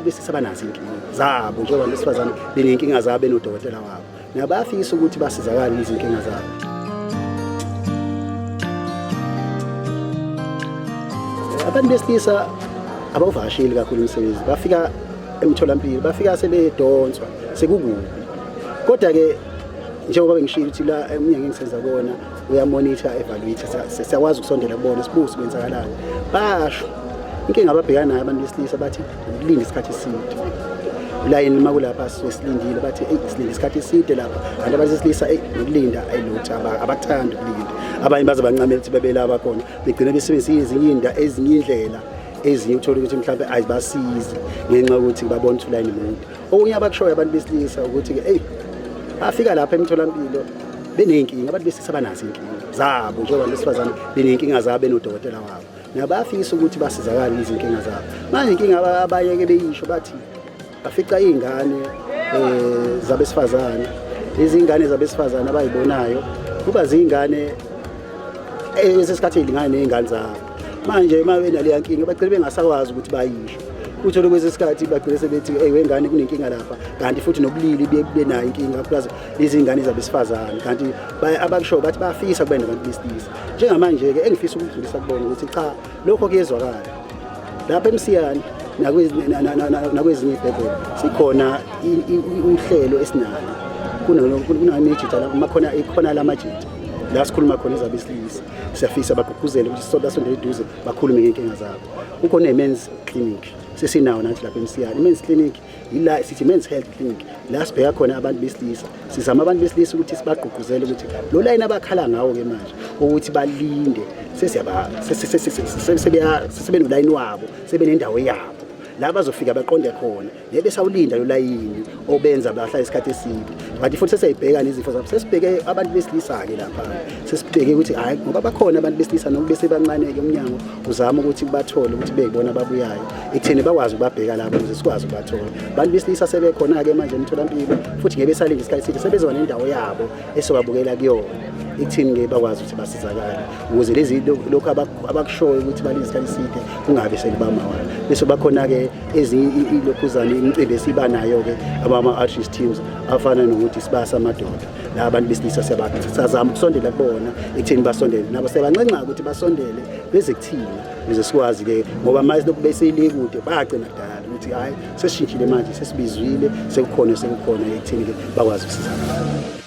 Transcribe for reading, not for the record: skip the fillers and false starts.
abantu besilisa banazo inkinga zabo njengoba besifazane benenkinga zabo benodokotela wabo nabo bayafisa ukuthi basizakale izinkinga zabo. Abantu besilisa abawuvasheli kakhulu umsebenzi bafika emtholampilo bafika sebedonswa sekukubi kodwa ke njengoba ngishilo ukuthi la eminyakeni engisenza kona uyamonitor evaluate siyakwazi ukusondela kubona sibuze kwenzakalayo basho inkinga ababhekana nayo abantu besilisa bathi ukulinda isikhathi eside line makulapha sisilindile bathi silinda isikhathi eside lapha kanti abasesilisa ukulinda ayilutho abakuthanda ukulinda abanye baze bancamela ukuthi bebelaba khona begcina besebenzisa ezinye indlela ezinye uthola ukuthi mhlawumbe ayibasizi ngenxa ukuthi babona ukuthi line umuntu okunye abakushoyo abantu besilisa ukuthi ke bafika lapha emtholampilo benenkinga abantu besilisa banazo inkinga zabo njengoba besifazane benenkinga zabo benodokotela wabo nabo bayafisa ukuthi basizakale izinkinga zabo manje inkinga abayeke beyisho bathi bafica izingane zabesifazane izingane zabesifazane abayibonayo kuba zingane esesikhathi elingana nezingane zabo manje uma benale nkinga bacela bengasakwazi ukuthi bayisho uthola kwesikhathi bagcina sebethi wengane kunenkinga lapha kanti futhi nobulili benayo inkinga plus izingane zabesifazane kanti abakusho bathi bafisa kubena abantu besilisa njengamanje ke engifisa ukudlulisa kubona ukuthi cha lokho kuyezwakala lapha eMsiyane nakwezinye ibhedlela sikhona uhlelo esinalo kuna-digital ikhona lamajita la sikhuluma khona ezabesilisa siyafisa bagqugquzele ukuthi basondele eduze bakhulume ngenkinga zabo kukhona i-men's clinic sesinawo nathi lapha eMsiyane i-men's clinic ila sithi men's health clinic la sibheka khona abantu besilisa sizama abantu besilisa ukuthi sibagqugquzele ukuthi lo line abakhala ngawo ke manje ukuthi balinde sesebe line wabo sebe nendawo yabo la bazofika baqonde khona bese awulinda lo layini obenza bahlala isikhathi eside kanti futhi sesayibheka nezifo zabo sesibheke abantu besilisa ke lapha sesibheke ukuthi hayi ngoba bakhona abantu besilisa noma bese bancane ke umnyango uzama ukuthi bathole ukuthi beyibona babuyayo ekutheni bakwazi ukubabheka lapho ukuze sikwazi ukubathola abantu besilisa sebekhona ke manje emtholampilo futhi ngeke besalinda isikhathi eside sebezoba nendawo yabo esokubukela kuyona ekutheni ngeke bakwazi ukuthi basizakale ukuze lezi lokho abakushoyo ukuthi balinda isikhathi eside kungabe sekubamawana bese bakhona ke ilokhuzana imicimbi esibanayo ke ama-outreach teams afana nokuthi sibasa amadoda la abantu besilisa siyazama ukusondela kubona ekutheni basondele nabo sebancenca ukuthi basondele beze kuthina ukuze sikwazi ke ngoba manje lokhu beseyile kude bagcina kudala ukuthi hayi sesishintshile manje sesibizwile sekukhona ekutheni ke bakwazi ukusizakala.